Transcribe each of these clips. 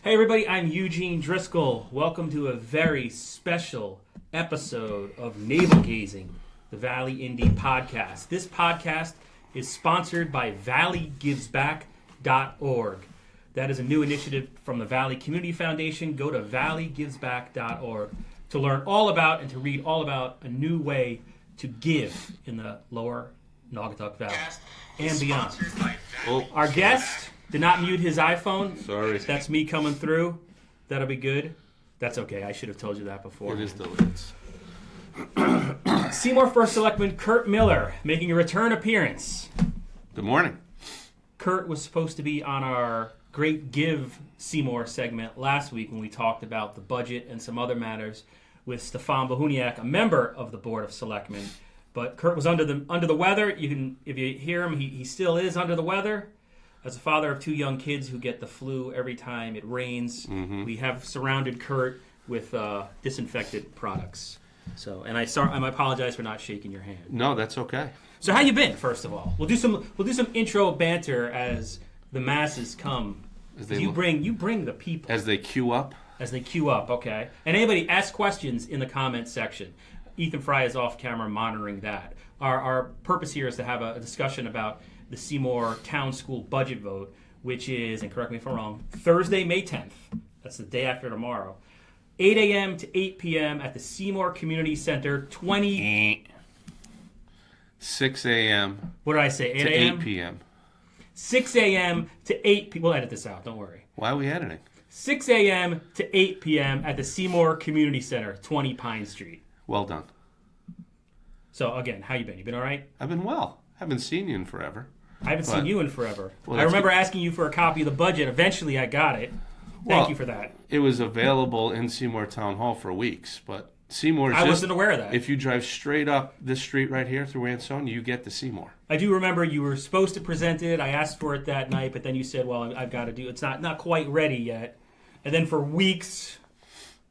Hey everybody, I'm Eugene Driscoll. Welcome to a very special episode of Navel Gazing, the Valley Indie Podcast. This podcast is sponsored by valleygivesback.org. That is a new initiative from the Valley Community Foundation. Go to valleygivesback.org to learn all about and to read all about a new way to give in the lower Naugatuck Valley and beyond. Our guest did not mute his iPhone. Sorry. That's me coming through. That'll be good. That's okay. I should have told you that before. It is delicious. Seymour First Selectman Kurt Miller making a return appearance. Good morning. Kurt was supposed to be on our Great Give Seymour segment last week when we talked about the budget and some other matters with Stefan Bohuniak, a member of the Board of Selectmen. But Kurt was under the weather. You can, if you hear him, he still is under the weather. As a father of two young kids who get the flu every time it rains, we have surrounded Kurt with disinfectant products. So, and I apologize for not shaking your hand. No, that's okay. So, how you been? First of all, we'll do some intro banter as the masses come. You bring the people as they queue up. Okay. And anybody ask questions in the comments section. Ethan Fry is off camera monitoring that. Our purpose here is to have a discussion about the Seymour Town School budget vote, which is, and correct me if I'm wrong, Thursday, May 10th. That's the day after tomorrow. 8 a.m. to 8 p.m. at the Seymour Community Center, 6 a.m. What did I say, 8 to a.m.? 8 p.m. 6 a.m. to 8 p.m. We'll edit this out, don't worry. Why are we editing? 6 a.m. to 8 p.m. at the Seymour Community Center, 20 Pine Street. Well done. So, again, how you been? You been all right? I've been well. Haven't seen you in forever. I haven't seen you in forever. Well, I remember asking you for a copy of the budget. Eventually, I got it. Thank you for that. It was available in Seymour Town Hall for weeks, but Seymour's I wasn't aware of that. If you drive straight up this street right here through Ansonia, you get to Seymour. I do remember you were supposed to present it. I asked for it that night, but then you said, well, I've got to do it. It's not quite ready yet. And then for weeks,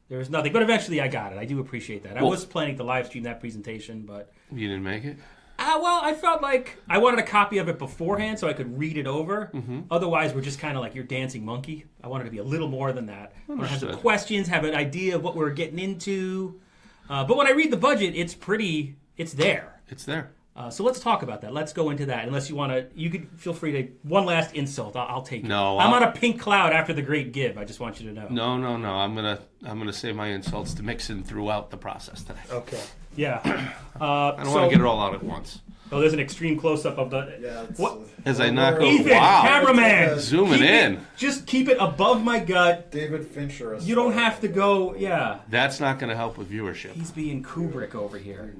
there was nothing. But eventually, I got it. I do appreciate that. I was planning to live stream that presentation, but... You didn't make it? Well, I felt like I wanted a copy of it beforehand so I could read it over. Otherwise, we're just kind of like your dancing monkey. I wanted to be a little more than that. I want to have some questions, have an idea of what we're getting into. But when I read the budget, it's there. It's there. So let's talk about that. Let's go into that. Unless you want to, you could feel free to, one last insult. I'll take it. No. I'm on a pink cloud after the Great Give. I just want you to know. No. I'm gonna save my insults to mix in throughout the process today. Okay. Yeah. I don't want to get it all out at once. Oh, there's an extreme close-up of the... Yeah, what? As I knock over... Ethan, wow. cameraman! Zooming in. Just keep it above my gut. David Fincher. You don't have to go... Yeah. That's not going to help with viewership. He's being Kubrick over here.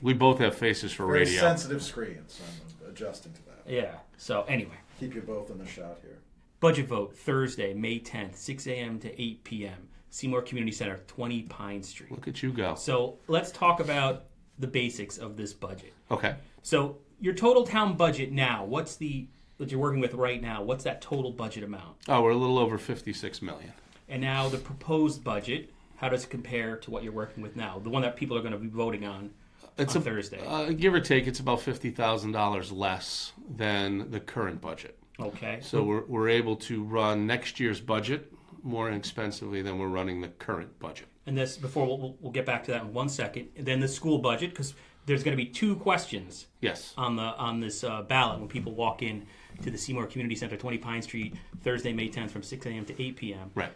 We both have faces for very radio. Sensitive screens. I'm adjusting to that. Yeah. So, anyway. Keep you both in the shot here. Budget vote, Thursday, May 10th, 6 a.m. to 8 p.m. Seymour Community Center, 20 Pine Street. Look at you go. So, let's talk about the basics of this budget. Okay. So, your total town budget now, what's that you're working with right now, what's that total budget amount? Oh, we're a little over $56 million. And now the proposed budget, how does it compare to what you're working with now? The one that people are going to be voting on Thursday. Give or take, it's about $50,000 less than the current budget. Okay. So we're able to run next year's budget more inexpensively than we're running the current budget. And this, before we'll get back to that in 1 second. And then the school budget, because there's going to be two questions. Yes. On this ballot when people walk in to the Seymour Community Center, 20 Pine Street, Thursday, May 10th from 6 a.m. to 8 p.m. Right.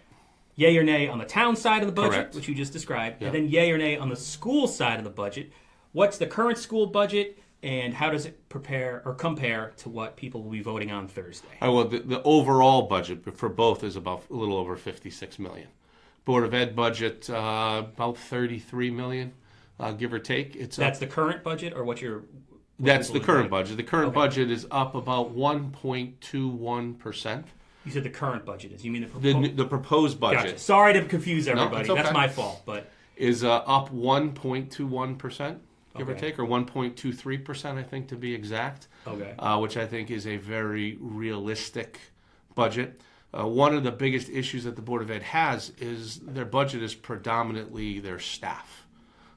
Yay or nay on the town side of the budget, Correct. which you just described, Yep. and then yay or nay on the school side of the budget. What's the current school budget, and how does it prepare or compare to what people will be voting on Thursday? Well, the overall budget for both is about a little over $56 million. Board of Ed budget about $33 million, give or take. That's the current budget, or what you're... That's the current budget. The current budget is up about 1.21%. You said the current budget is. You mean The proposed budget. Gotcha. Sorry to confuse everybody. No, it's okay. That's my fault, but... Is up 1.21%, give or take, or 1.23%, I think, to be exact. Okay. Which I think is a very realistic budget. One of the biggest issues that the Board of Ed has is their budget is predominantly their staff.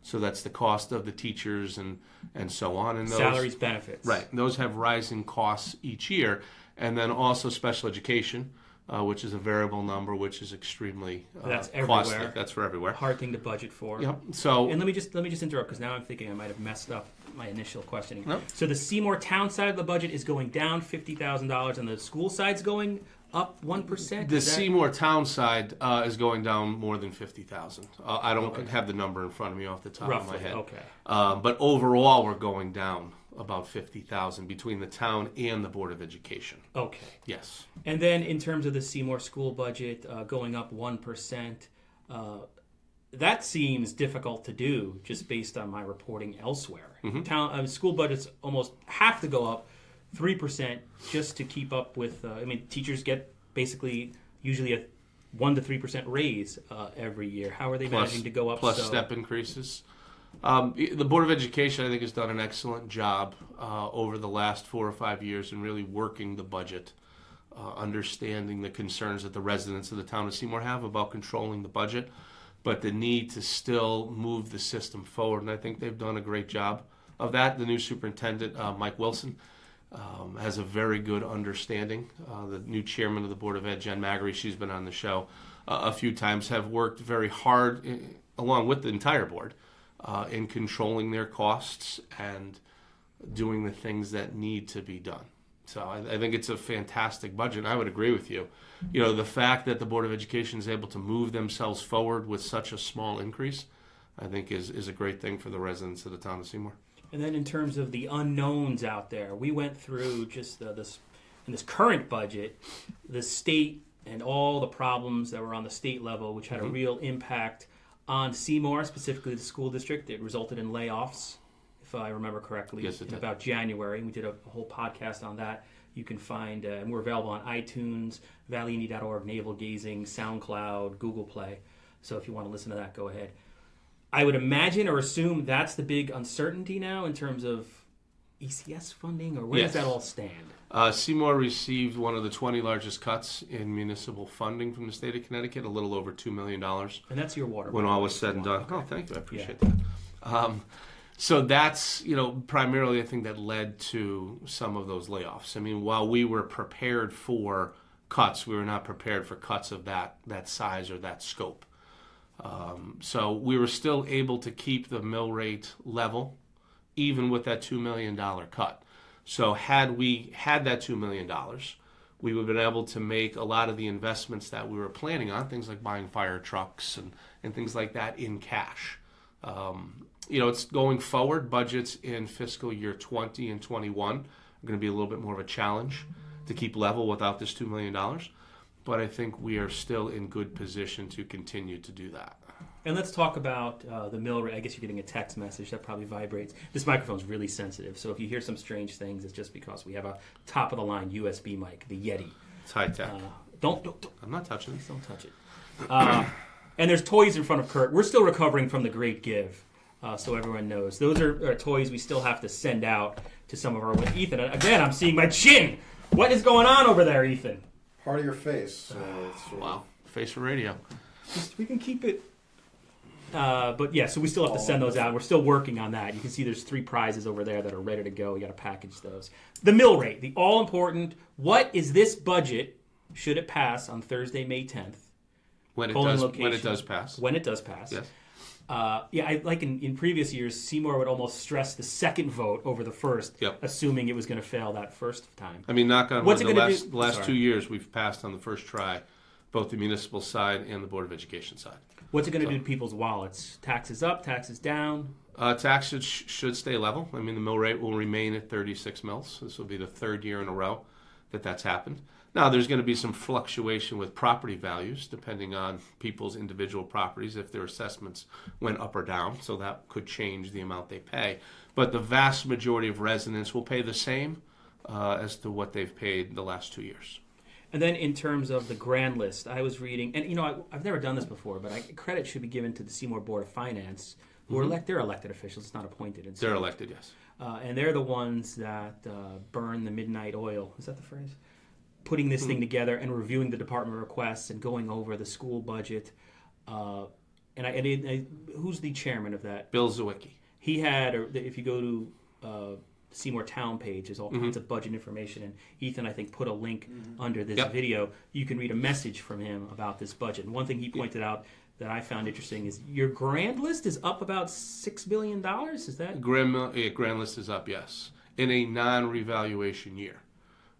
So that's the cost of the teachers and so on. And those, salaries, benefits. Right. Those have rising costs each year. And then also special education, which is a variable number, which is extremely That's costly. everywhere. That's for everywhere. Hard thing to budget for. Yep. So, And let me just interrupt because now I'm thinking I might have messed up my initial questioning. No. So the Seymour town side of the budget is going down $50,000, and the school side's going up 1%. the Seymour town side is going down more than 50,000. I don't have the number in front of me off the top roughly of my head. okay. But overall, we're going down about 50,000 between the town and the Board of Education. Okay. Yes. And then in terms of the Seymour school budget going up 1%, that seems difficult to do just based on my reporting elsewhere. Town school budgets almost have to go up 3% just to keep up with. Teachers get basically usually a 1 to 3% raise every year. How are they managing to go up? Plus step increases. The Board of Education, I think, has done an excellent job over the last 4 or 5 years in really working the budget, understanding the concerns that the residents of the town of Seymour have about controlling the budget, but the need to still move the system forward. And I think they've done a great job of that. The new superintendent, Mike Wilson, has a very good understanding. The new chairman of the Board of Ed, Jen Maggery, she's been on the show a few times, have worked very hard, along with the entire board, in controlling their costs and doing the things that need to be done. So I think it's a fantastic budget. I would agree with you. The fact that the Board of Education is able to move themselves forward with such a small increase, I think is a great thing for the residents of the town of Seymour. And then in terms of the unknowns out there, we went through just this current budget, the state and all the problems that were on the state level, which had a real impact on Seymour, specifically the school district. It resulted in layoffs, if I remember correctly, yes, it in did. About January. We did a whole podcast on that. You can find, and we're available on iTunes, valleyindy.org, Navel Gazing, SoundCloud, Google Play. So if you want to listen to that, go ahead. I would imagine or assume that's the big uncertainty now in terms of ECS funding, or where does that all stand? Seymour received one of the 20 largest cuts in municipal funding from the state of Connecticut, a little over $2 million. And that's your water. When all was said and done. Oh, thank you. I appreciate that. So that's, primarily I think that led to some of those layoffs. While we were prepared for cuts, we were not prepared for cuts of that size or that scope. So we were still able to keep the mill rate level, even with that $2 million cut. So had we had that $2 million, we would have been able to make a lot of the investments that we were planning on, things like buying fire trucks and things like that, in cash. It's going forward. Budgets in fiscal year 20 and 21 are going to be a little bit more of a challenge to keep level without this $2 million. But I think we are still in good position to continue to do that. And let's talk about the mill rate. I guess you're getting a text message that probably vibrates. This microphone's really sensitive, so if you hear some strange things, it's just because we have a top-of-the-line USB mic, the Yeti. It's high-tech. Don't. I'm not touching it. Don't touch it. And there's toys in front of Kurt. We're still recovering from the Great Give, so everyone knows. Those are toys we still have to send out to some of our... Ethan, again, I'm seeing my chin. What is going on over there, Ethan? Part of your face. So it's Wow. Face for radio. We can keep it... but yeah, so we still have to send those out. We're still working on that. You can see there's 3 prizes over there that are ready to go. We got to package those. The mill rate, the all-important. What is this budget? Should it pass on Thursday, May 10th? When it does pass. When it does pass. Yes. Like in previous years, Seymour would almost stress the second vote over the first, assuming it was going to fail that first time. Knock on wood, the last Sorry. 2 years we've passed on the first try, both the municipal side and the Board of Education side. What's it going to do to people's wallets? Taxes up, taxes down? Taxes should stay level. The mill rate will remain at 36 mils. This will be the 3rd year in a row that's happened. Now, there's going to be some fluctuation with property values depending on people's individual properties if their assessments went up or down, so that could change the amount they pay. But the vast majority of residents will pay the same as to what they've paid the last 2 years. And then in terms of the grand list, I was reading, and I've never done this before, but credit should be given to the Seymour Board of Finance, who are they're elected officials. It's not appointed. They're elected, yes. And they're the ones that burn the midnight oil. Is that the phrase? Putting this thing together and reviewing the department requests and going over the school budget. Who's the chairman of that? Bill Zawicki. He had, if you go to Seymour Town page. There's all kinds of budget information, and Ethan, I think, put a link under this Yep. video. You can read a message from him about this budget. And one thing he pointed out that I found interesting is your grand list is up about $6 billion. Is that? Grand list is up, yes, in a non-revaluation year,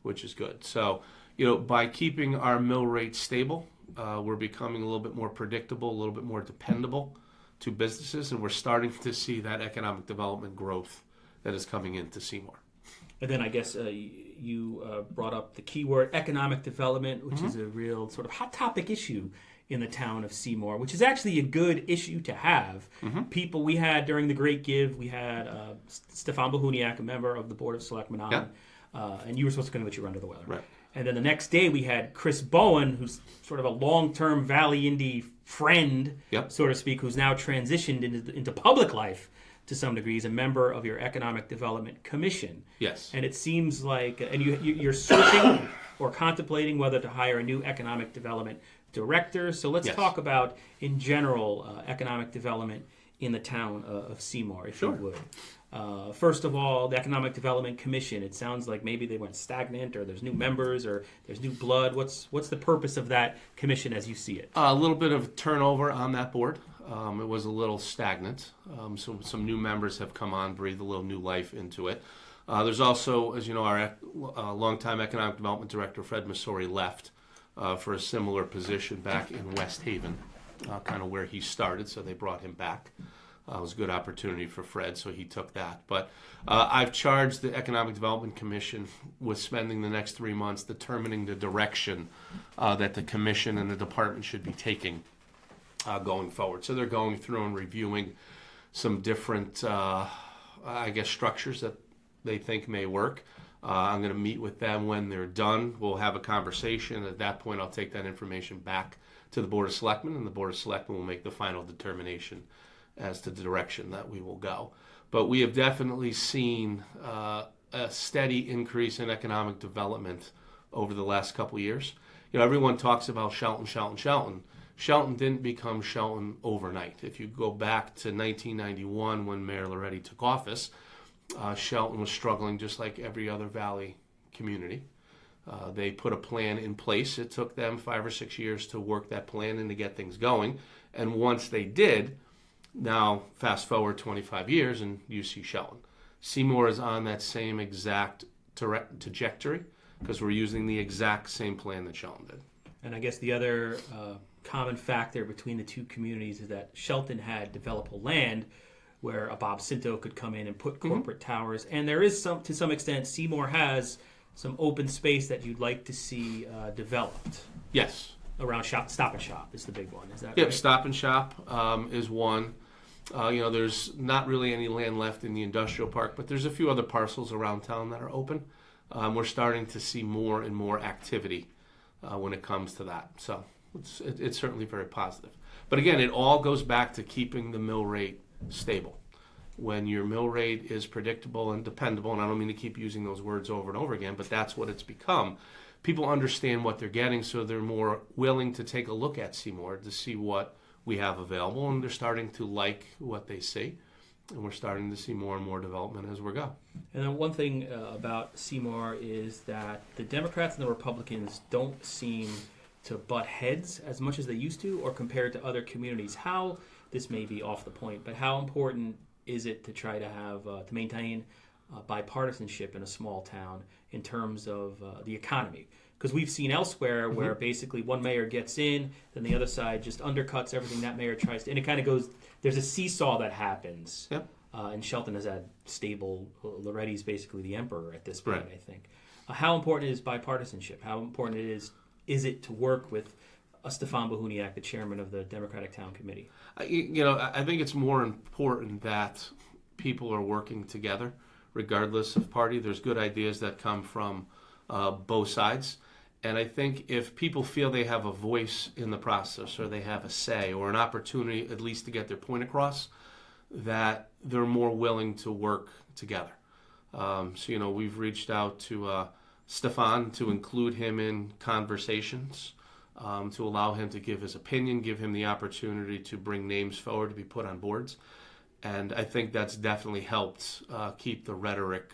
which is good. So, by keeping our mill rate stable, we're becoming a little bit more predictable, a little bit more dependable to businesses, and we're starting to see that economic development growth that is coming into Seymour. And then I guess you brought up the keyword economic development, which is a real sort of hot topic issue in the town of Seymour, which is actually a good issue to have. People we had during the Great Give, we had Stefan Bohuniak, a member of the Board of Selectmen on, and you were supposed to come, but you were under the weather. Right. And then the next day we had Chris Bowen, who's sort of a long-term Valley Indy friend, so to speak, who's now transitioned into public life to some degree. He's a member of your Economic Development Commission. Yes. And it seems like, and you're searching or contemplating whether to hire a new economic development director. So let's talk about, in general, economic development in the town of Seymour, if you would. First of all, the Economic Development Commission, it sounds like maybe they went stagnant, or there's new members, or there's new blood. What's the purpose of that commission as you see it? A little bit of turnover on that board. It was a little stagnant. So some new members have come on, breathed a little new life into it. There's also, as you know, our longtime Economic Development Director, Fred Masori, left for a similar position back in West Haven, kind of where he started, so they brought him back. It was a good opportunity for Fred, so he took that. But I've charged the Economic Development Commission with spending the next 3 months determining the direction that the commission and the department should be taking going forward. So they're going through and reviewing some different, structures that they think may work. I'm going to meet with them when they're done. We'll have a conversation. At that point, I'll take that information back to the Board of Selectmen, and the Board of Selectmen will make the final determination as to the direction that we will go. But we have definitely seen a steady increase in economic development over the last couple of years. Everyone talks about Shelton. Shelton didn't become Shelton overnight. If you go back to 1991 when Mayor Loretti took office, Shelton was struggling just like every other Valley community. They put a plan in place. It took them 5 or 6 years to work that plan and to get things going. And once they did, now fast forward 25 years and you see Shelton. Seymour is on that same exact trajectory because we're using the exact same plan that Shelton did. And I guess the other common factor between the two communities is that Shelton had developable land where a Bob Sinto could come in and put corporate towers. And there is to some extent, Seymour has some open space that you'd like to see developed. Yes. Around Stop and Shop is the big one. Is that right? Right? Stop and Shop is one. There's not really any land left in the industrial park, but there's a few other parcels around town that are open. We're starting to see more and more activity when it comes to that. So it's certainly very positive. But again, it all goes back to keeping the mill rate stable. When your mill rate is predictable and dependable, and I don't mean to keep using those words over and over again, but that's what it's become. People understand what they're getting, so they're more willing to take a look at Seymour to see what we have available, and they're starting to like what they see, and we're starting to see more and more development as we go. And then one thing about Seymour is that the Democrats and the Republicans don't seem to butt heads as much as they used to, or compared to other communities. How, this may be off the point, but how important is it to try to have to maintain bipartisanship in a small town in terms of the economy? Because we've seen elsewhere where basically one mayor gets in, then the other side just undercuts everything that mayor tries to, and it kind of goes, there's a seesaw that happens. Yep. And Shelton has had stable, Loretti's basically the emperor at this point, right. I think. How important is bipartisanship? How important is it to work with Stefan Bohuniak, the chairman of the Democratic Town Committee? I think it's more important that people are working together, regardless of party. There's good ideas that come from both sides. And I think if people feel they have a voice in the process, or they have a say, or an opportunity at least to get their point across, that they're more willing to work together. We've reached out to Stefan to include him in conversations, to allow him to give his opinion, give him the opportunity to bring names forward to be put on boards. And I think that's definitely helped keep the rhetoric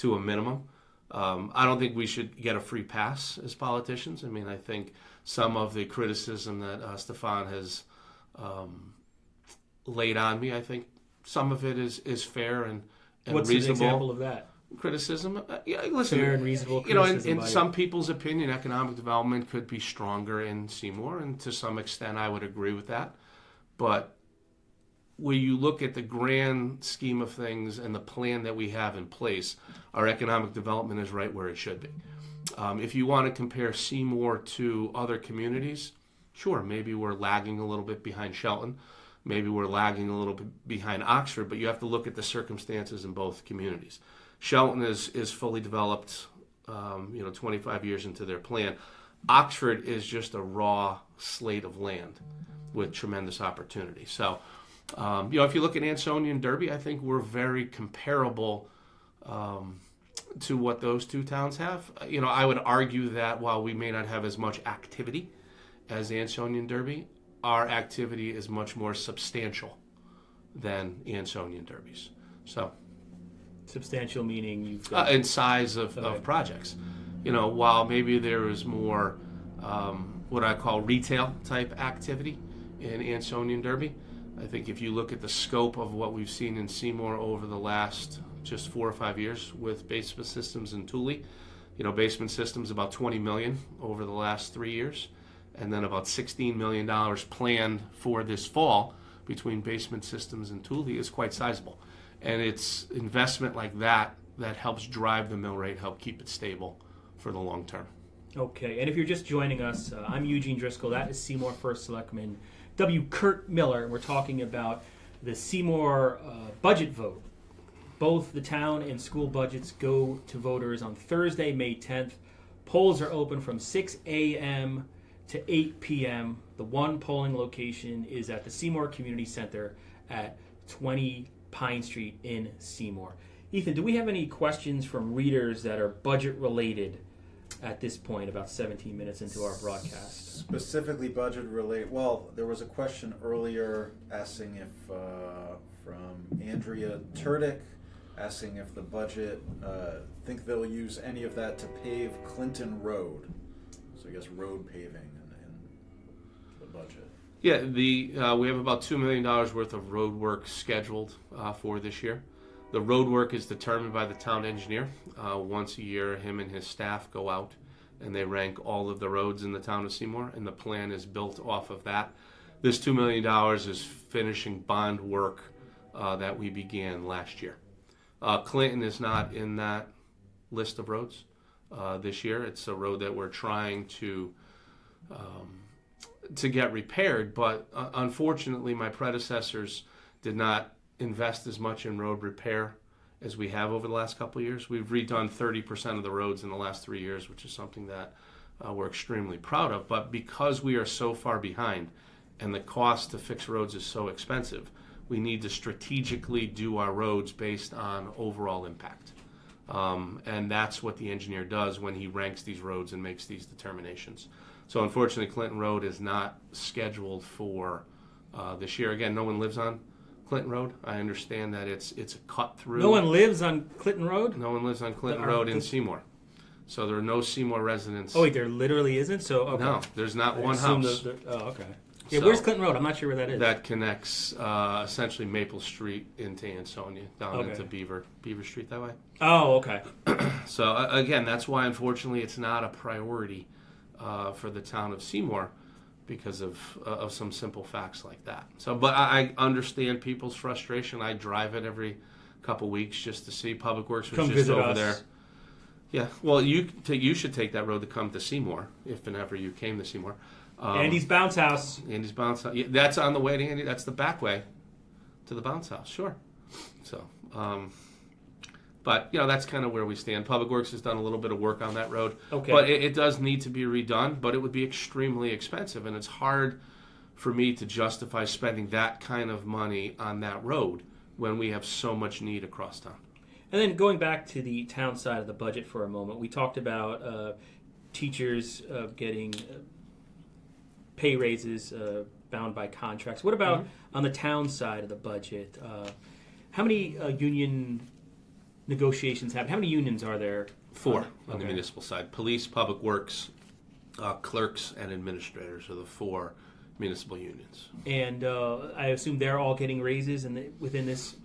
to a minimum. I don't think we should get a free pass as politicians. I mean, I think some of the criticism that Stefan has laid on me, I think some of it is fair and What's reasonable. an example of that? Criticism? Listen, Fair and reasonable criticism. in some people's opinion, economic development could be stronger in Seymour, and to some extent I would agree with that. But when you look at the grand scheme of things and the plan that we have in place, our economic development is right where it should be. If you want to compare Seymour to other communities, sure, maybe we're lagging a little bit behind Shelton. Maybe we're lagging a little bit behind Oxford, but you have to look at the circumstances in both communities. Shelton is fully developed, 25 years into their plan. Oxford is just a raw slate of land with tremendous opportunity. So, if you look at Ansonia and Derby, I think we're very comparable to what those two towns have. I would argue that while we may not have as much activity as Ansonia and Derby, our activity is much more substantial than Ansonia and Derby's. So, substantial meaning you've got in size of projects. While maybe there is more what I call retail type activity in Ansonia and Derby, I think if you look at the scope of what we've seen in Seymour over the last just 4 or 5 years with Basement Systems and Thule, Basement Systems about $20 million over the last 3 years, and then about $16 million planned for this fall between Basement Systems and Thule is quite sizable. And it's investment like that that helps drive the mill rate, help keep it stable for the long term. Okay, and if you're just joining us, I'm Eugene Driscoll. That is Seymour First Selectman Kurt Miller, and we're talking about the Seymour budget vote. Both the town and school budgets go to voters on Thursday, May 10th. Polls are open from 6 a.m. to 8 p.m. The one polling location is at the Seymour Community Center at 20 Pine Street in Seymour. Ethan, do we have any questions from readers that are budget related at this point, about 17 minutes into our broadcast? Specifically budget related. Well, there was a question earlier asking if from Andrea Turdick, asking if the budget think they'll use any of that to pave Clinton Road. So I guess road paving in the budget. Yeah, we have about $2 million worth of road work scheduled for this year. The road work is determined by the town engineer. Once a year, him and his staff go out and they rank all of the roads in the town of Seymour, and the plan is built off of that. This $2 million is finishing bond work that we began last year. Clinton is not in that list of roads this year. It's a road that we're trying to get repaired, but unfortunately my predecessors did not invest as much in road repair as we have over the last couple of years. We've redone 30% of the roads in the last 3 years, which is something that we're extremely proud of. But because we are so far behind and the cost to fix roads is so expensive, we need to strategically do our roads based on overall impact. And that's what the engineer does when he ranks these roads and makes these determinations. So unfortunately, Clinton Road is not scheduled for this year. Again, no one lives on Clinton Road. I understand that it's a cut through. No one lives on Clinton Road? No one lives on Clinton Road in Seymour. So there are no Seymour residents. Oh, wait, there literally isn't? So okay. No, there's not one house. Okay. Yeah, So where's Clinton Road? I'm not sure where that is. That connects essentially Maple Street into Ansonia, down into Beaver Street that way. Oh, okay. So again, that's why unfortunately it's not a priority for the town of Seymour, because of some simple facts like that. So, but I understand people's frustration. I drive it every couple weeks just to see. Public Works was Come just visit over us. there. Yeah, well, you should take that road to come to Seymour if and ever you came to Seymour. Andy's Bounce House. Andy's Bounce House. Yeah, that's on the way to Andy. That's the back way to the Bounce House. Sure. So, but that's kind of where we stand. Public Works has done a little bit of work on that road. Okay. But it does need to be redone. But it would be extremely expensive, and it's hard for me to justify spending that kind of money on that road when we have so much need across town. And then going back to the town side of the budget for a moment, we talked about teachers getting pay raises bound by contracts. What about on the town side of the budget? How many union negotiations happen? How many unions are there? 4 on Okay. the municipal side. Police, public works, clerks, and administrators are the 4 municipal unions. And I assume they're all getting raises within this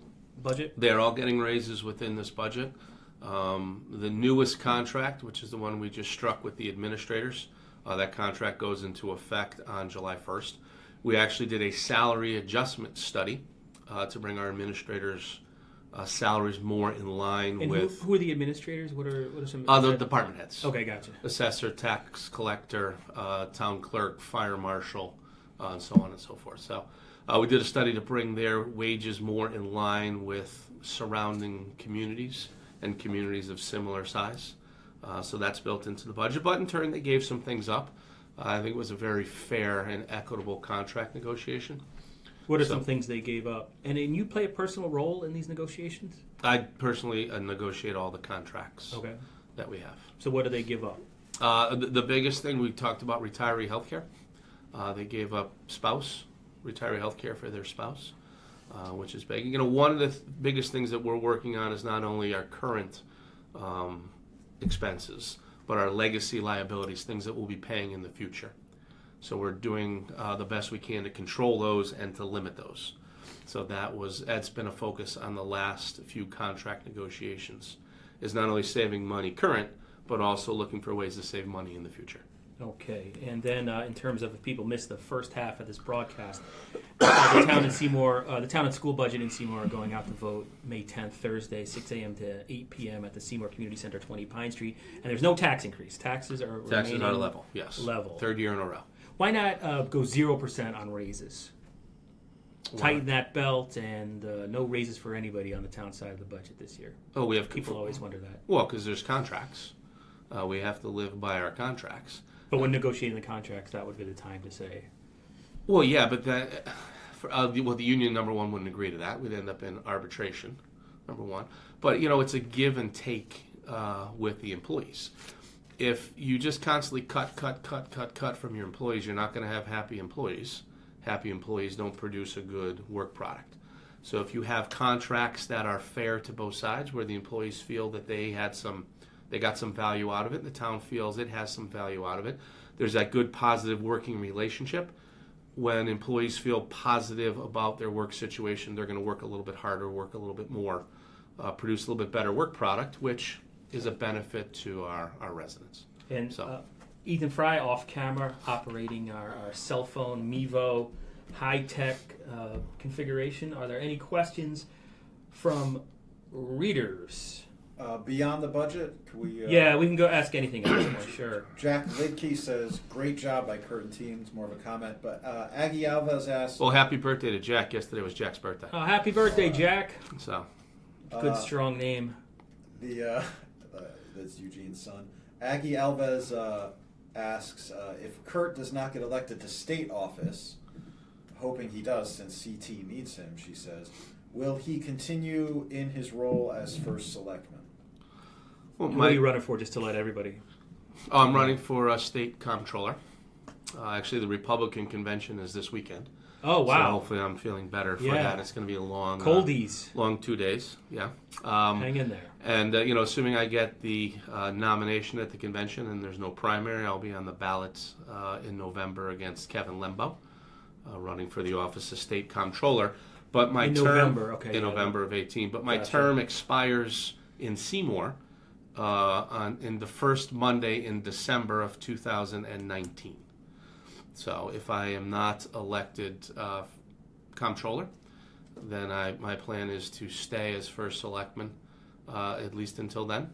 budget? They're all getting raises within this budget. The newest contract, which is the one we just struck with the administrators, that contract goes into effect on July 1st. We actually did a salary adjustment study to bring our administrators' salaries more in line And with who are the administrators? What are some other department heads. Okay, gotcha. Assessor, tax collector, town clerk, fire marshal, and so on and so forth. So we did a study to bring their wages more in line with surrounding communities and communities of similar size. So that's built into the budget. But in turn, they gave some things up. I think it was a very fair and equitable contract negotiation. What are some things they gave up? And you play a personal role in these negotiations? I personally negotiate all the contracts that we have. So what do they give up? The biggest thing, we talked about retiree health care. They gave up retiree health care for their spouse, which is big. You know, one of the biggest things that we're working on is not only our current expenses, but our legacy liabilities, things that we'll be paying in the future. So we're doing the best we can to control those and to limit those. So that's been a focus on the last few contract negotiations, is not only saving money current, but also looking for ways to save money in the future. Okay, and then in terms of if people missed the first half of this broadcast, the town and school budget in Seymour are going out to vote May 10th, Thursday, 6 a.m. to 8 p.m. at the Seymour Community Center, 20 Pine Street, and there's no tax increase. Taxes are level, yes. Level. 3rd year in a row. Why not go 0% on raises? Tighten that belt and no raises for anybody on the town side of the budget this year. Oh, we have people always wonder that. Well, because there's contracts. We have to live by our contracts. But when negotiating the contracts, that would be the time to say. Well, yeah, but the union, number one, wouldn't agree to that. We'd end up in arbitration, number one. But, you know, it's a give and take with the employees. If you just constantly cut from your employees, you're not going to have happy employees. Happy employees don't produce a good work product. So if you have contracts that are fair to both sides, where the employees feel that they got some value out of it, and the town feels it has some value out of it, there's that good positive working relationship. When employees feel positive about their work situation, they're going to work a little bit harder, work a little bit more, produce a little bit better work product, which is a benefit to our residents. And Ethan Fry, off camera, operating our cell phone Mevo high-tech configuration. Are there any questions from readers? Beyond the budget, can we... yeah, we can go ask anything else, sure. Jack Lidke says, great job by Kurt and team. It's more of a comment. But Aggie Alves asks... Well, happy birthday to Jack. Yesterday was Jack's birthday. Oh, happy birthday, Jack. So, good, strong name. That's Eugene's son. Aggie Alves asks, if Kurt does not get elected to state office, hoping he does since CT needs him, she says, will he continue in his role as First Selectman? Well, what are you running for, just to let everybody? I'm running for state comptroller. Actually, the Republican convention is this weekend. Oh, wow. So hopefully I'm feeling better for that. It's going to be a long... Coldies. Long 2 days, yeah. Hang in there. And, assuming I get the nomination at the convention and there's no primary, I'll be on the ballot in November against Kevin Lembo, running for the office of state comptroller. But my November of 18. But my term expires in Seymour in the first Monday in December of 2019. So if I am not elected comptroller, then my plan is to stay as First Selectman at least until then.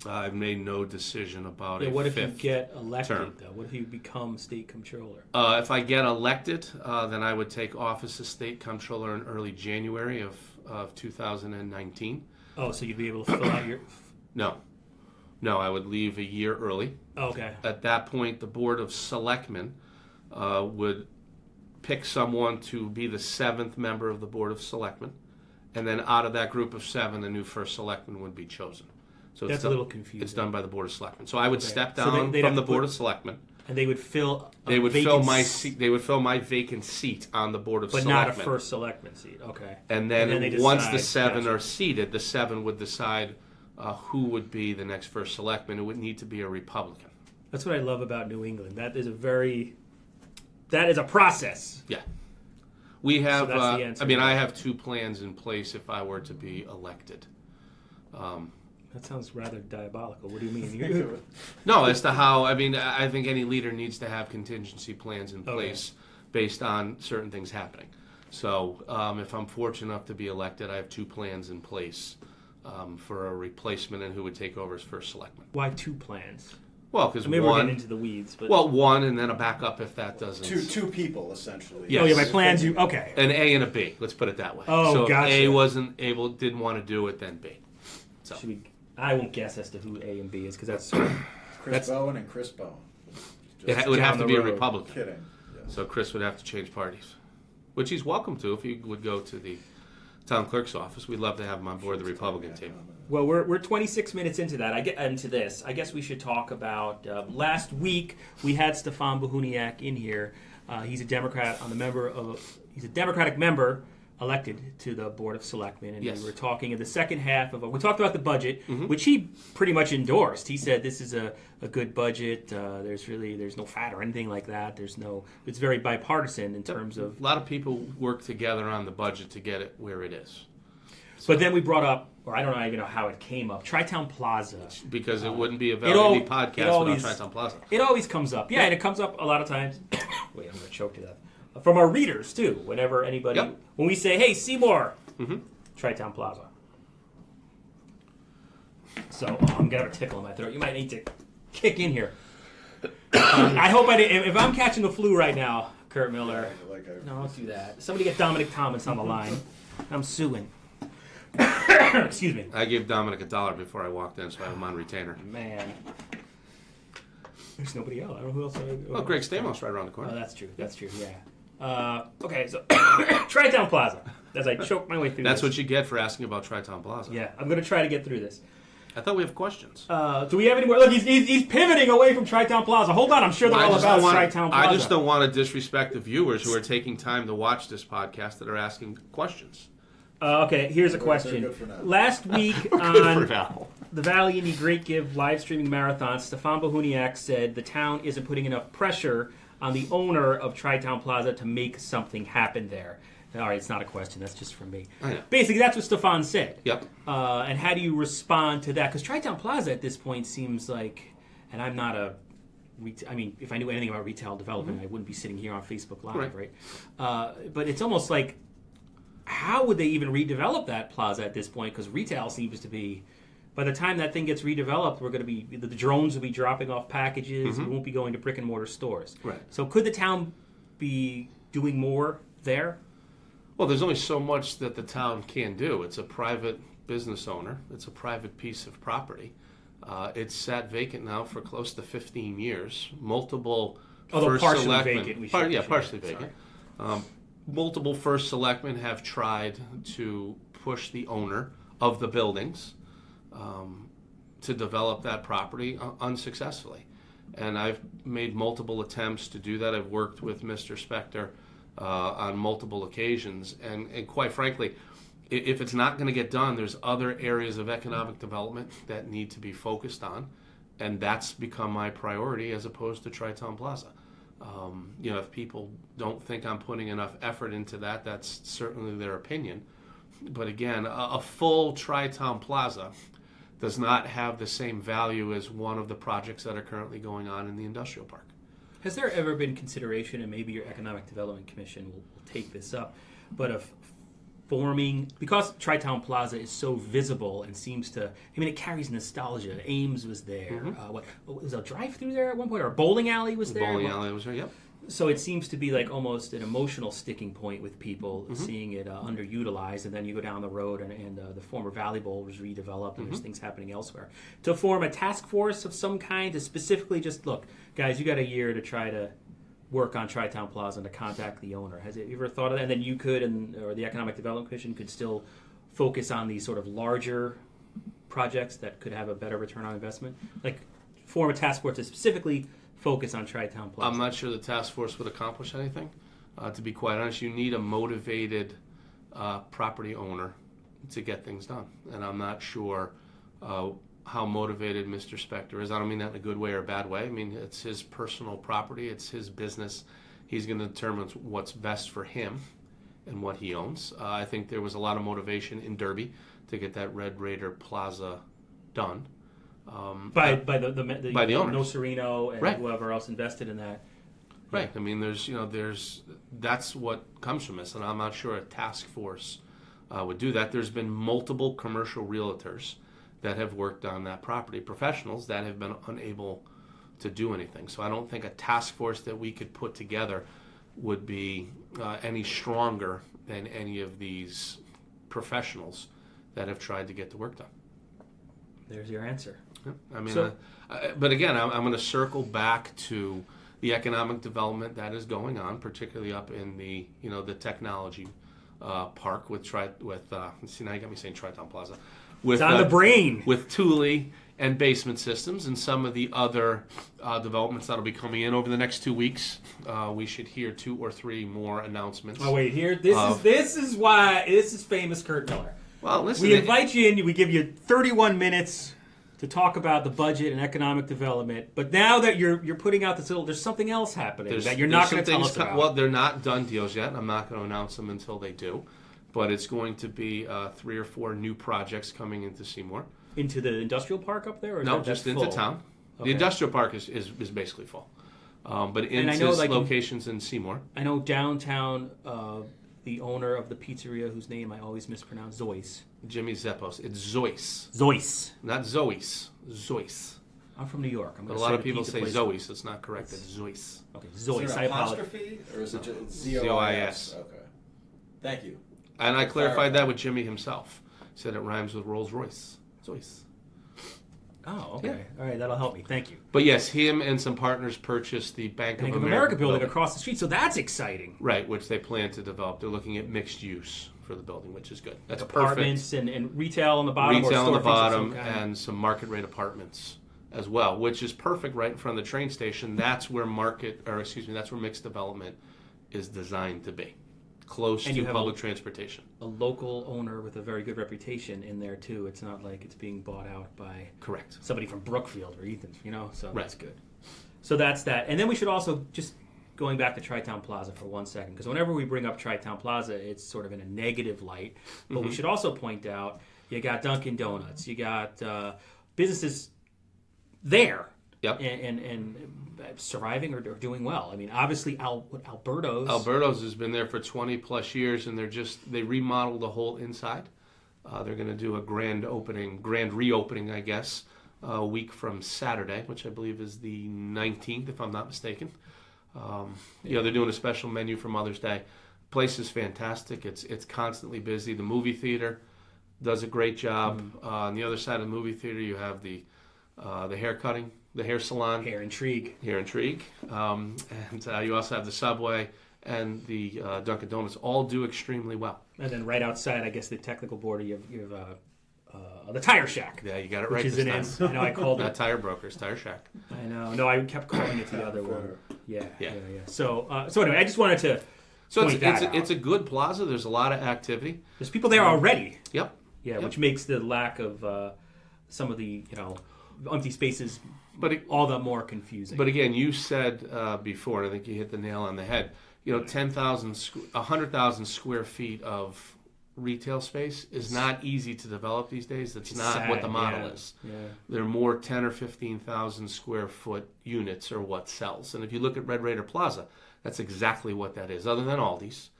I've made no decision about what if you get elected, term. though? What if you become state comptroller? If I get elected, then I would take office as state comptroller in early January of 2019. Oh, so you'd be able to fill out your... No, I would leave a year early. Okay. At that point, the Board of Selectmen would pick someone to be the 7th member of the Board of Selectmen, and then out of that group of 7, a new First Selectman would be chosen. So that's a little confusing. It's done by the Board of Selectmen. So I would step down from the Board of Selectmen. And they would fill. They would fill my seat. They would fill my vacant seat on the Board of but Selectmen. not a first selectman seat. Okay. And then they once decide, the 7 gotcha. are seated, the 7 would decide who would be the next first selectman. It would need to be a Republican. That's what I love about New England. That is a process. Yeah. We have, So that's the answer. I have 2 plans in place if I were to be elected. That sounds rather diabolical. What do you mean? No, as to how, I think any leader needs to have contingency plans in place based on certain things happening. So if I'm fortunate enough to be elected, I have 2 plans in place for a replacement and who would take over as first selectman. Why 2 plans? Well, because Maybe we're one, getting into the weeds. But... well, 1 and then a backup if that doesn't. Two people essentially. Yes. Oh yeah, my plans. Okay. An A and a B. Let's put it that way. Oh, so gotcha. if A didn't want to do it, then B. So I won't guess as to who A and B is because that's Chris Bowen and Chris Bowen. it would have to be a road. Republican. Kidding. Yes. So Chris would have to change parties, which he's welcome to if he would go to the town clerk's office. We'd love to have him on board the Republican team. Well, we're 26 minutes into that. Into this. I guess we should talk about last week we had Stefan Bohuniak in here. He's a Democrat he's a Democratic member elected to the Board of Selectmen, and Yes. we were talking in the second half of we talked about the budget, Mm-hmm. which he pretty much endorsed. He said this is a good budget. There's no fat or anything like that. It's very bipartisan in terms of. A lot of people work together on the budget to get it where it is. But then we brought up, or I don't even know how it came up, Tri-Town Plaza. Because it wouldn't be a Valley podcast without Tri-Town Plaza. It always comes up. Yeah, and it comes up a lot of times. Wait, I'm going to choke to death. From our readers, too. Whenever anybody, when we say, hey, Seymour, Tri-Town Plaza. So I'm going to have a tickle in my throat. You might need to kick in here. I hope I didn't. If I'm catching the flu right now, Kurt Miller, no, don't do that. Somebody get Dominic Thomas on the line. I'm suing. Excuse me. I gave Dominic $1 before I walked in, so I have him on retainer. Man. There's nobody else. I don't know who else. Well, Greg Stamos right around the corner. Oh, that's true. That's true, yeah. Okay, so Tri-Town Plaza. As I choke my way through That's this. what you get for asking about Tri-Town Plaza. Yeah, I'm going to try to get through this. I thought we have questions. Do we have any more? Look, he's pivoting away from Tri-Town Plaza. Hold on, I'm sure they're all about Tri-Town Plaza. I just don't want to disrespect the viewers who are taking time to watch this podcast that are asking questions. Okay, here's a question. good for now. Last week Good for on now. the Valley Indie Great Give live streaming marathon, Stefan Bohuniak said the town isn't putting enough pressure on the owner of Tri-Town Plaza to make something happen there. All right, it's not a question. That's just from me. I know. Basically, that's what Stefan said. Yep. And how do you respond to that? Because Tri-Town Plaza at this point seems like, and I'm not a, if I knew anything about retail development, I wouldn't be sitting here on Facebook Live, right? But it's almost like, how would they even redevelop that plaza at this point? Because retail seems to be, by the time that thing gets redeveloped, we're going to be, the drones will be dropping off packages. We won't be going to brick and mortar stores. Right. So could the town be doing more there? Well, there's only so much that the town can do. It's a private business owner. It's a private piece of property. It's sat vacant now for close to 15 years. Multiple first partially selectmen, vacant. partially vacant. Multiple first selectmen have tried to push the owner of the buildings to develop that property unsuccessfully. And I've made multiple attempts to do that. I've worked with Mr. Spector on multiple occasions. And quite frankly, if it's not going to get done, there's other areas of economic development that need to be focused on. And that's become my priority as opposed to Tri-Town Plaza. If people don't think I'm putting enough effort into that, that's certainly their opinion. But again, a full Tri-Town Plaza does not have the same value as one of the projects that are currently going on in the industrial park. Has there ever been consideration, and maybe your Economic Development Commission will take this up, but of forming, because Tri-Town Plaza is so visible and seems to, it carries nostalgia. Ames was there. Was a drive-through there at one point? Or a bowling alley was there? Bowling alley was there, yep. So it seems to be like almost an emotional sticking point with people seeing it underutilized, and then you go down the road and the former Valley Bowl was redeveloped, and there's things happening elsewhere. To form a task force of some kind to specifically just, look, guys, you got a year to try to work on Tri-Town Plaza and to contact the owner. Has it you ever thought of that? And then you could, or the Economic Development Commission could still focus on these sort of larger projects that could have a better return on investment? Like form a task force to specifically focus on Tri-Town Plaza. I'm not sure the task force would accomplish anything. To be quite honest, you need a motivated property owner to get things done. And I'm not sure how motivated Mr. Spector is. I don't mean that in a good way or a bad way. I mean, it's his personal property. It's his business. He's going to determine what's best for him and what he owns. I think there was a lot of motivation in Derby to get that Red Raider Plaza done. By the owners. No Sereno and Right. whoever else invested in that. Right. I mean, that's what comes from this, and I'm not sure a task force would do that. There's been multiple commercial realtors that have worked on that property, professionals that have been unable to do anything. So I don't think a task force that we could put together would be any stronger than any of these professionals that have tried to get the work done. There's your answer. I mean, So- but again, I'm going to circle back to the economic development that is going on, particularly up in the technology park with see, now you got me saying Tri-Town Plaza. With, It's on the brain. with Thule and Basement Systems and some of the other developments that'll be coming in over the next 2 weeks. We should hear 2 or 3 more announcements. Oh wait, here. This is famous Kurt Miller. Well, listen, We invite you in. We give you 31 minutes to talk about the budget and economic development. But now that you're putting out this there's something else happening that you're not going to tell us about. Well, they're not done deals yet. I'm not going to announce them until they do. But it's going to be 3 or 4 new projects coming into Seymour. Into the industrial park up there? Or is No, that just full? into town. Okay. The industrial park is basically full. But And I into know, like, locations in Seymour. I know downtown, the owner of the pizzeria, whose name I always mispronounce, Zois. Jimmy Zeppos. It's Zois. Zois. Not Zois. Zois. I'm from New York. I'm But gonna a lot say of the people pizza say place- Zois. It's not correct. It's Zois. Okay, Is Zois. there I an apologize. apostrophe or is it just Z-O-I-S? Z-O-I-S? Okay. Thank you. And I clarified that with Jimmy himself. He said it rhymes with Rolls Royce. Zois. Oh, okay. Yeah. All right, that'll help me. Thank you. But yes, him and some partners purchased the Bank Bank of America building across the street, so that's exciting. Right, which they plan to develop. They're looking at mixed use for the building, which is good. That's Apartments and retail on the bottom. Retail or on the storefronts of bottom some kind. and some market rate apartments as well, which is perfect right in front of the train station. That's where that's where mixed development is designed to be, close And you to have public transportation. a local owner with a very good reputation in there too. It's not like it's being bought out by Correct. somebody from Brookfield or Ethan, so Right. that's good. So that's that. And then we should also just going back to Tri-Town Plaza for 1 second, because whenever we bring up Tri-Town Plaza, it's sort of in a negative light. But we should also point out you got Dunkin' Donuts, you got businesses there. Yep. And surviving or doing well. I mean, obviously, Alberto's. Alberto's has been there for 20 plus years, and they remodeled the whole inside. They're going to do a grand reopening, I guess, a week from Saturday, which I believe is the 19th, if I'm not mistaken. They're doing a special menu for Mother's Day. Place is fantastic. It's constantly busy. The movie theater does a great job. On the other side of the movie theater, you have the hair cutting, the hair salon. Hair Intrigue. And you also have the Subway and the Dunkin' Donuts. All do extremely well. And then right outside, I guess, the technical border, you have the Tire Shack. Yeah, you got it Which right is this time. I know I called Not it. Tire Brokers, Tire Shack. I know. No, I kept calling it the other one. Yeah. Yeah. So anyway, I just wanted to So point that out. it's a good plaza. There's a lot of activity. There's people there already. Yep. Yeah, Yep. which makes the lack of some of the empty spaces But all the more confusing. But again, you said before, and I think you hit the nail on the head. 100,000 square feet of retail space is not easy to develop these days. That's not sad, what the model yeah. is. Yeah. They're more 10 or 15,000 square foot units are what sells. And if you look at Red Raider Plaza, that's exactly what that is. Other than Aldi's,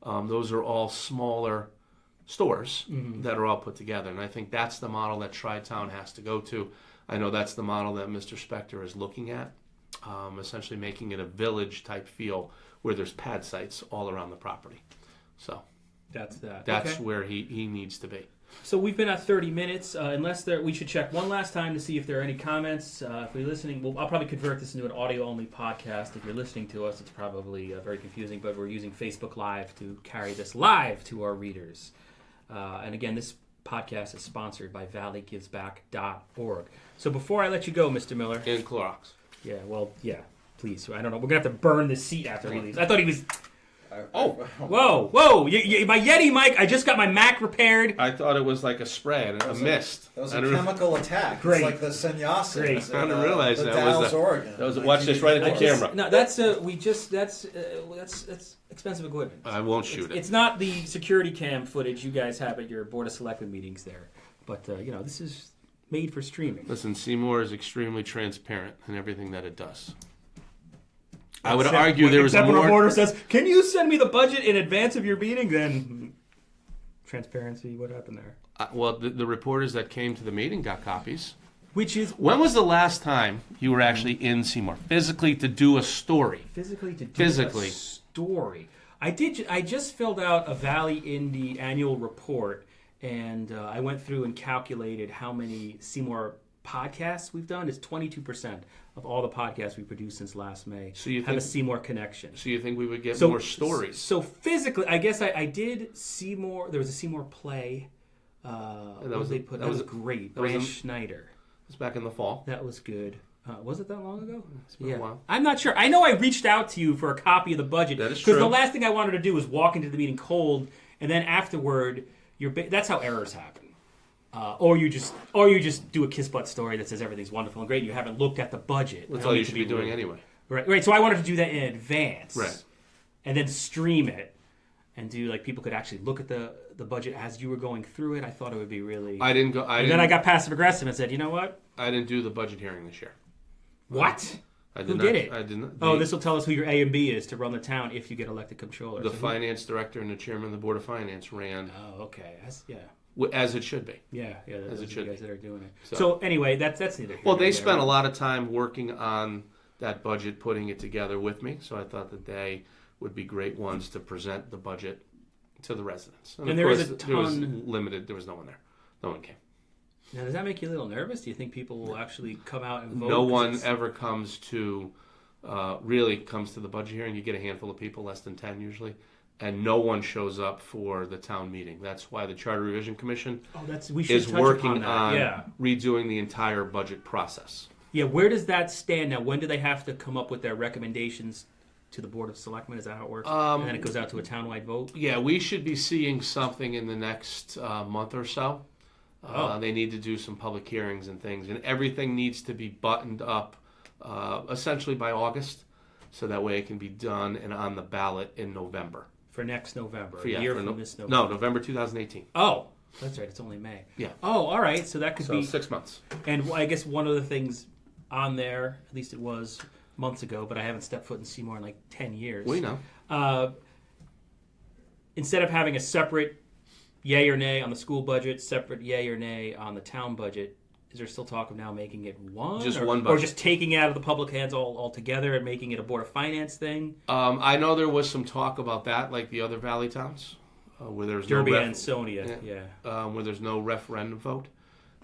those are all smaller stores that are all put together. And I think that's the model that Tri-Town has to go to. I know that's the model that Mr. Spector is looking at, essentially making it a village type feel where there's pad sites all around the property. So That's that. that's Okay. where he needs to be. So we've been at 30 minutes. We should check one last time to see if there are any comments. If you're listening, I'll probably convert this into an audio-only podcast. If you're listening to us, it's probably very confusing, but we're using Facebook Live to carry this live to our readers. And again, this podcast is sponsored by valleygivesback.org. So before I let you go, Mr. Miller. In Clorox. Yeah, well, yeah. please. I don't know. We're gonna have to burn this seat after he leaves. I thought he was. Whoa! My Yeti mic. I just got my Mac repaired. I thought it was like a spray, a mist. That was a chemical attack. Great. It's like the sannyasins. I didn't realize that Dalles, was Oregon. That was watch this right at the camera. No, that's expensive equipment. I won't shoot it. It's not the security cam footage you guys have at your Board of Selectmen meetings there, but this is made for streaming. Listen, Seymour is extremely transparent in everything that it does. I would argue there was except more. when a reporter says, "Can you send me the budget in advance of your meeting?" Then transparency. What happened there? Well, the reporters that came to the meeting got copies. Which is When was the last time you were actually in Seymour physically to do a story? Physically to do a story. I just filled out a Valley Indy annual report, and I went through and calculated how many Seymour podcasts we've done. It's 22% of all the podcasts we produced since last May have a Seymour connection. So you think we would get more stories? So physically, I guess I did Seymour. There was a Seymour play. That was great. Brian Schneider. It was back in the fall. That was good. Was it that long ago? It's been a while. I'm not sure. I know I reached out to you for a copy of the budget. That is true. Because the last thing I wanted to do was walk into the meeting cold, and then afterward, that's how errors happen. Or you just do a kiss butt story that says everything's wonderful and great, and you haven't looked at the budget. That's all you should be doing anyway. Right. So I wanted to do that in advance. Right. And then stream it, and do people could actually look at the budget as you were going through it. I thought it would be really. Then I got passive aggressive and said, you know what? I didn't do the budget hearing this year. What? Who did it? I didn't. This will tell us who your A and B is to run the town if you get elected comptroller. The finance director and the chairman of the board of finance ran. Oh, okay. As it should be. Yeah. As it should the guys be. that are doing it. So anyway, that's neither here. Well, they spent a lot of time working on that budget, putting it together with me. So I thought that they would be great ones to present the budget to the residents. And there is a ton. There was limited. There was no one there. No one came. Now, does that make you a little nervous? Do you think people will actually come out and vote? No one ever comes to the budget hearing. You get a handful of people, less than 10 usually, and no one shows up for the town meeting. That's why the Charter Revision Commission is working on redoing the entire budget process. Yeah, where does that stand now? When do they have to come up with their recommendations to the Board of Selectmen? Is that how it works? And then it goes out to a townwide vote? Yeah, we should be seeing something in the next month or so. They need to do some public hearings and things, and everything needs to be buttoned up essentially by August, so that way it can be done and on the ballot in November. For next November, a year from this November. No, November 2018. Oh, that's right. It's only May. Yeah. Oh, all right. So that could be 6 months. And I guess one of the things on there, at least it was months ago, but I haven't stepped foot in Seymour in like 10 years. We know. Instead of having a separate yay or nay on the school budget, separate yay or nay on the town budget, is there still talk of now making it one? Just one budget. Or just taking it out of the public hands altogether and making it a Board of Finance thing? I know there was some talk about that, like the other Valley towns, where there's Derby no and Sonia, where there's no referendum vote.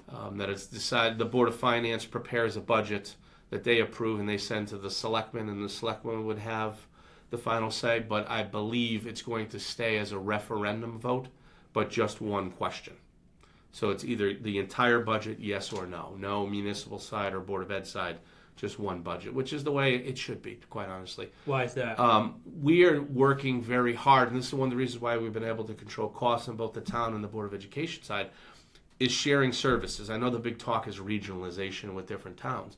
That it's decided the Board of Finance prepares a budget that they approve and they send to the selectmen, and the selectmen would have the final say. But I believe it's going to stay as a referendum vote, but just one question. So it's either the entire budget, yes or no. No municipal side or Board of Ed side, just one budget, which is the way it should be, quite honestly. Why is that? We are working very hard, and this is one of the reasons why we've been able to control costs on both the town and the Board of Education side, is sharing services. I know the big talk is regionalization with different towns,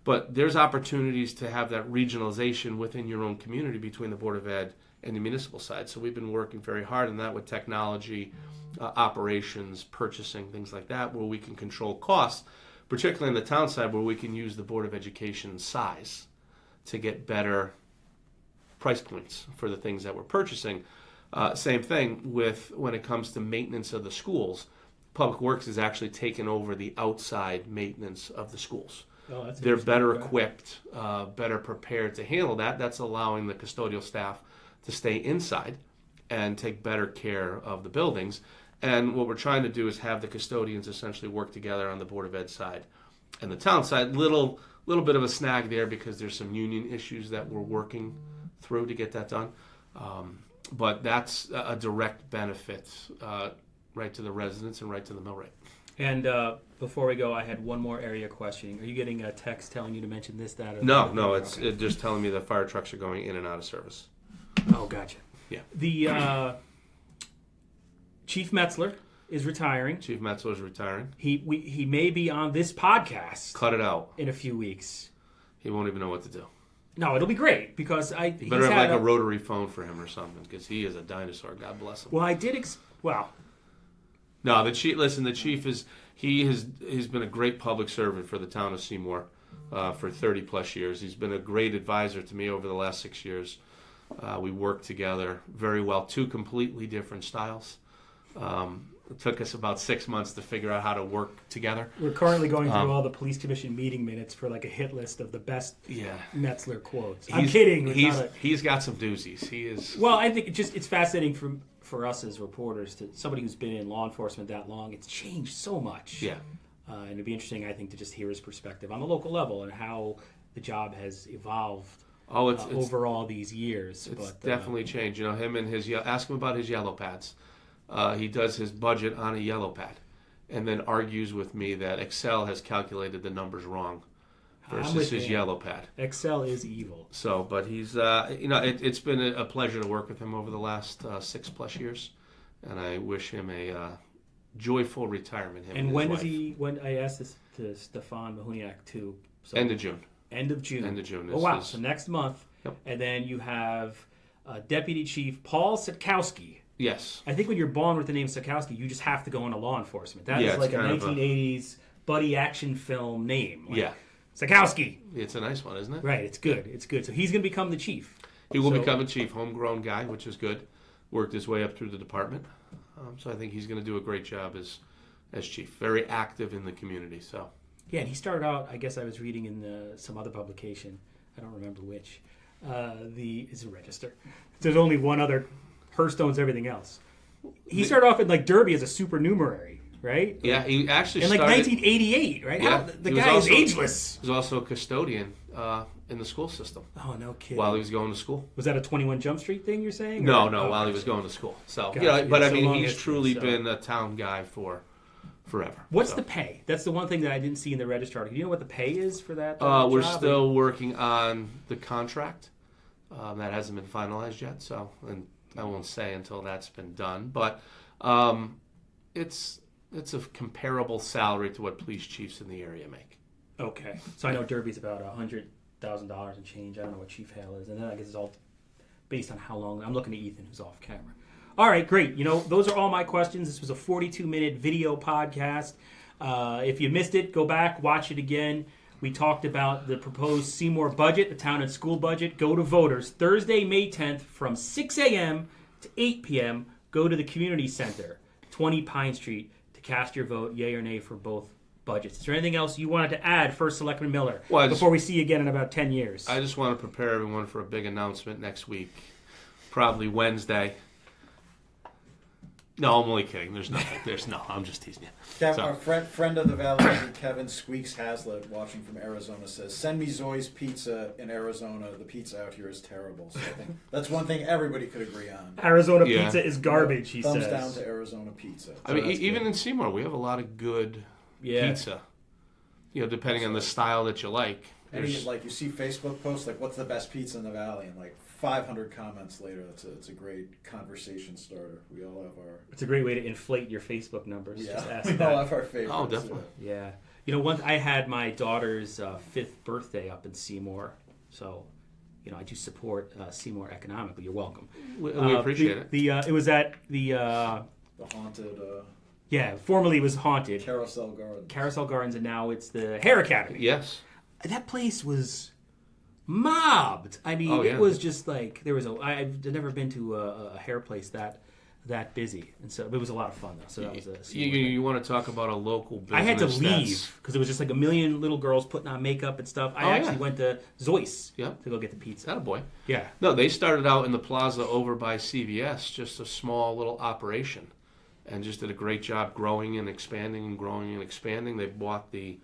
but there's opportunities to have that regionalization within your own community between the Board of Ed and the municipal side. So we've been working very hard on that with technology, operations, purchasing, things like that, where we can control costs, particularly on the town side, where we can use the Board of Education size to get better price points for the things that we're purchasing. Same thing with when it comes to maintenance of the schools. Public Works has actually taken over the outside maintenance of the schools. Oh, they're better equipped, better prepared to handle that. That's allowing the custodial staff to stay inside and take better care of the buildings. And what we're trying to do is have the custodians essentially work together on the Board of Ed side and the town side. Little bit of a snag there because there's some union issues that we're working through to get that done. But that's a direct benefit right to the residents and right to the mill rate. And before we go, I had one more area questioning. Are you getting a text telling you to mention this, that, or No, okay. it's just telling me the fire trucks are going in and out of service. Oh, gotcha. Yeah. The Chief Metzler is retiring. Chief Metzler is retiring. He may be on this podcast. Cut it out. In a few weeks. He won't even know what to do. No, it'll be great because You better have like a rotary phone for him or something because he is a dinosaur. God bless him. Well, I did. No, the chief. Listen, the chief he's been a great public servant for the town of Seymour for 30 plus years. He's been a great advisor to me over the last 6 years. We worked together very well. 2 completely different styles. It took us about 6 months to figure out how to work together. We're currently going through all the police commission meeting minutes for like a hit list of the best Metzler quotes. I'm kidding. He's got some doozies. He is. Well, I think it's fascinating for us as reporters to somebody who's been in law enforcement that long. It's changed so much. Yeah. And it'd be interesting, I think, to just hear his perspective on the local level and how the job has evolved over all these years. It's definitely changed. You know, him and ask him about his yellow pads. He does his budget on a yellow pad and then argues with me that Excel has calculated the numbers wrong versus his yellow pad. Excel is evil. So, but he's, it's been a pleasure to work with him over the last 6 plus years, and I wish him a joyful retirement. And when is he? When I asked this to Stefan Mahuniak too. So End of June. End of June. End of June. Oh wow! So next month, and then you have Deputy Chief Paul Sitkowski. Yes. I think when you're born with the name Sitkowski, you just have to go into law enforcement. That is like a 1980s buddy action film name. Like, Sitkowski. It's a nice one, isn't it? Right. It's good. It's good. So he's going to become the chief. He will become a chief, homegrown guy, which is good. Worked his way up through the department. So I think he's going to do a great job as chief. Very active in the community. So. Yeah, and he started out, I guess I was reading in some other publication. I don't remember which. Is a register. There's only one other. Hearst owns everything else. He started off in like Derby as a supernumerary, right? Yeah, he actually in like 1988, right? Yeah, the guy is ageless. He was also a custodian in the school system. Oh, no kidding. While he was going to school. Was that a 21 Jump Street thing you're saying? No, while he was going to school. So, but I mean, he's truly been a town guy for forever. What's the pay? That's the one thing that I didn't see in the registrar. Do you know what the pay is for that? We're still working on the contract. That hasn't been finalized yet, and I won't say until that's been done. But it's a comparable salary to what police chiefs in the area make. Okay. So I know Derby's about $100,000 and change. I don't know what Chief Hale is. And then I guess it's all based on how long. I'm looking at Ethan, who's off camera. All right, great. Those are all my questions. This was a 42-minute video podcast. If you missed it, go back, watch it again. We talked about the proposed Seymour budget, the town and school budget. Go to voters Thursday, May 10th from 6 a.m. to 8 p.m. Go to the Community Center, 20 Pine Street, to cast your vote, yay or nay, for both budgets. Is there anything else you wanted to add, First Selectman Miller, before we see you again in about 10 years? I just want to prepare everyone for a big announcement next week, probably Wednesday. No, I'm only kidding. I'm just teasing you. Kevin, our friend of the Valley, Kevin Squeaks Hazlitt, watching from Arizona, says, "Send me Zoe's pizza in Arizona. The pizza out here is terrible." So I think that's one thing everybody could agree on. Arizona pizza is garbage, he Thumbs says. down to Arizona pizza. I mean, even in Seymour, we have a lot of good pizza. Depending on the style that you like. Like you see Facebook posts, like, what's the best pizza in the Valley? And like 500 comments later, it's a great conversation starter. We all have our... It's a great way to inflate your Facebook numbers. Yeah, just ask we all have our favorites. Oh, definitely. Yeah. I had my daughter's 5th birthday up in Seymour, so... I do support Seymour economically. You're welcome. We appreciate it. It was at the haunted... formerly it was haunted. Carousel Gardens, and now it's the Hair Academy. Yes. That place was mobbed. I mean, it was just like I've never been to a hair place that busy, and so it was a lot of fun though. So that was you want to talk about a local business? I had to leave because it was just like a million little girls putting on makeup and stuff. I actually went to Zoyce to go get the pizza. That a boy. Yeah. No, they started out in the plaza over by CVS, just a small little operation, and just did a great job growing and expanding and growing and expanding. They bought the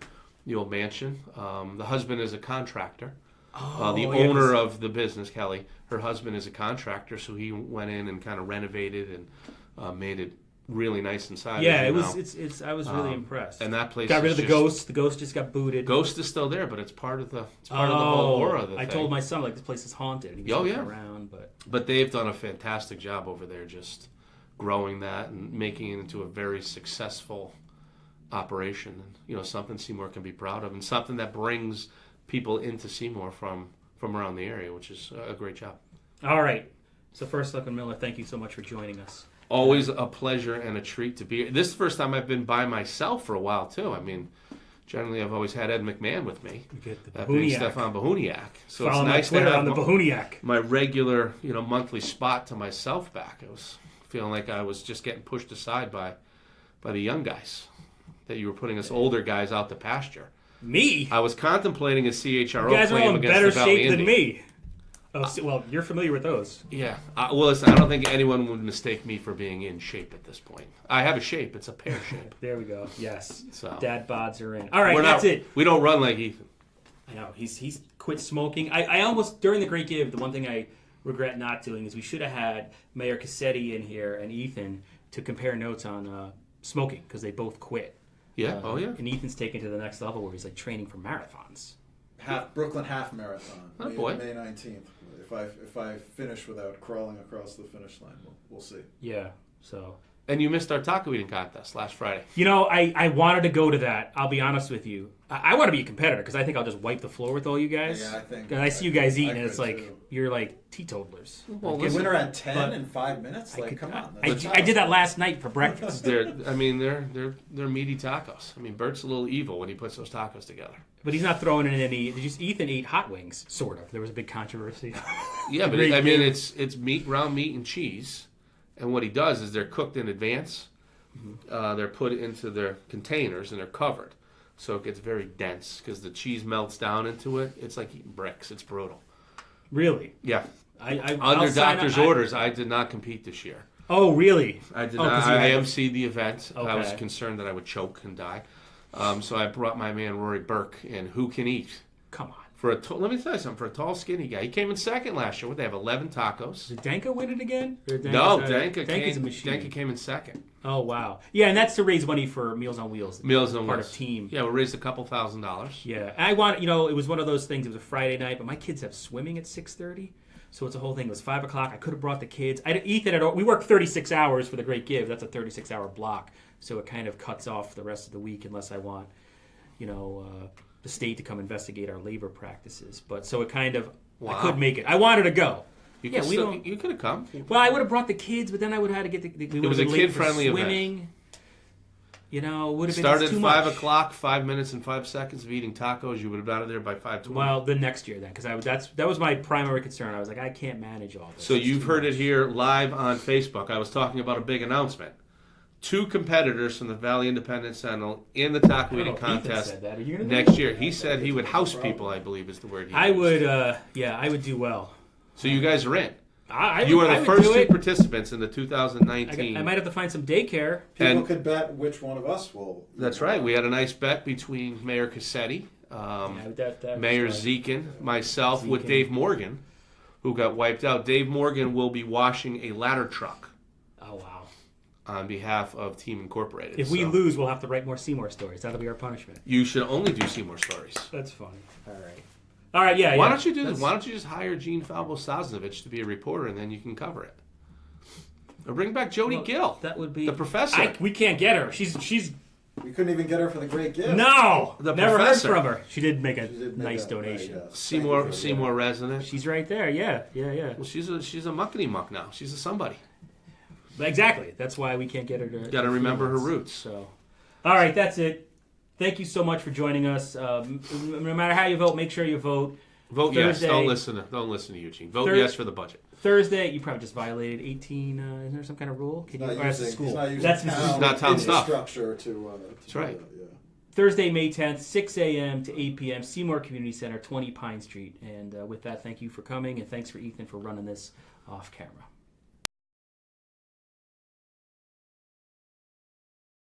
old mansion. The husband is a contractor. The owner of the business, Kelly, her husband is a contractor, so he went in and kind of renovated and made it really nice inside. Yeah, as it you was. know. It's. I was really impressed. And that place got rid of is the just- ghost. The ghost just got booted. Ghost is still there, but it's part of the whole aura of the I thing. told my son like this place is haunted. He was Oh, looking yeah. around, but But they've done a fantastic job over there, just growing that and making it into a very successful operation. And, you know, something Seymour can be proud of, and something that brings people into Seymour from around the area, which is a great job. all right. So First Selectman Miller, thank you so much for joining us. Always a pleasure and a treat to be here. This is the first time I've been by myself for a while, too. I mean, generally I've always had Ed McMahon with me. You get the That being Bahuniak. Stefan Bahuniak. So Follow it's my nice to Twitter have on the Bahuniak. my regular, you know, monthly spot to myself back. I was feeling like I was just getting pushed aside by the young guys, that you were putting us older guys out to pasture. Me? I was contemplating a CHRO You guys are all claim in against better the Valley shape than Indy. me. Oh, well, you're familiar with those. Yeah. Well, listen, I don't think anyone would mistake me for being in shape at this point. I have a shape. It's a pear shape. There we go. Yes. So Dad bods are in. All right, we're that's not, it. We don't run like Ethan. I know he's quit smoking. I almost during the Great Give, the one thing I regret not doing is we should have had Mayor Cassetti in here and Ethan to compare notes on smoking because they both quit. Yeah. Oh yeah. And Ethan's taken to the next level where he's like training for marathons. Brooklyn half marathon, Oh, boy. May 19th. If I finish without crawling across the finish line, we'll see. Yeah. So. And you missed our taco eating contest last Friday. You know, I wanted to go to that. I'll be honest with you. I want to be a competitor because I think I'll just wipe the floor with all you guys. Yeah, I think. And I see you guys eating, I and it's could, like too. you're like teetotalers. Well, The listen, winner at 10 but in 5 minutes? Like, come on. I did that last night for breakfast. they're meaty tacos. I mean, Bert's a little evil when he puts those tacos together. But he's not throwing in any. Ethan ate hot wings, sort of. There was a big controversy. Yeah, but Great I mean, game. it's meat, ground meat, and cheese. And what he does is they're cooked in advance. They're put into their containers and they're covered, so it gets very dense because the cheese melts down into it. It's like eating bricks. It's brutal. Really? Yeah. I'll Under sign doctor's up. orders, I did not compete this year. Oh, really? I did Oh, not. 'cause you I had- emceed the event. I was Okay. concerned that I would choke and die. So I brought my man Rory Burke in. Who can eat? Come on. Let me tell you something. For a tall, skinny guy, he came in second last year. What, they have 11 tacos? Did Danka win it again? Or No, Danka's Danka a machine. Danka came in second. Oh, wow. Yeah, and that's to raise money for Meals on Wheels. Meals on Part Wheels. of team. Yeah, we raised a couple $1,000s. Yeah. And it was one of those things. It was a Friday night, but my kids have swimming at 6:30. So it's a whole thing. It was 5 o'clock. I could have brought the kids. We work 36 hours for the Great Give. That's a 36-hour block. So it kind of cuts off the rest of the week unless I want, the state to come investigate our labor practices. But so it kind of, Wow. I could make it. I wanted to go. You Yeah, could you could have come. Well, I would have brought the kids, but then I would have had to get we It was a would've been late for kid-friendly event. swimming. Would have been Started too at much. 5 o'clock, 5 minutes and 5 seconds of eating tacos. You would have been out of there by 5:20. Well, the next year then, because that was my primary concern. I was like, I can't manage all this. So It's you've too heard much. it here live on Facebook. I was talking about a big announcement. 2 competitors from the Valley Independent Sentinel in the I taco don't eating know if Ethan contest said that. Are you gonna do next it? year. He said he would house people, I believe is the word he I used. would. I would do well. So you guys are in. You You are the first 2 participants in the 2019. I might have to find some daycare. People And- could bet which one of us will. That's right. We had a nice bet between Mayor Cassetti, Mayor was, Zekin, myself, with Zekin. Dave Morgan, who got wiped out. Dave Morgan will be washing a ladder truck Oh wow! on behalf of Team Incorporated. If we So lose, we'll have to write more Seymour stories. That'll be our punishment. you should only do Seymour stories. That's funny. All right. All right. Yeah. Why yeah. don't you do this? That's- Why don't you just hire Gene Falbo-Sazovich to be a reporter, and then you can cover it? Or bring back Jody Well, Gill, That would be the professor. We can't get her. She's We couldn't even get her for the Great Gift. no. The Never professor. heard from her. She did make a She did make nice a- donation. right, yes. Seymour Thank you for Seymour resident. She's right there. Yeah. Well, she's a muckety muck now. She's a somebody. Exactly. That's why we can't get her to. Got to remember her roots. So, all right, that's it. Thank you so much for joining us. No matter how you vote, make sure you vote. Vote yes. Thursday- Don't listen to Eugene. Vote yes for the budget. Thursday, you probably just violated 18. Is there some kind of rule? Can He's you? not Or that's the using, school. he's not using That's the town, school. Not town stuff. infrastructure to That's right. do that, yeah. Thursday, May 10th, 6 a.m. to 8 p.m. Seymour Community Center, 20 Pine Street. And with that, thank you for coming, and thanks for Ethan for running this off camera.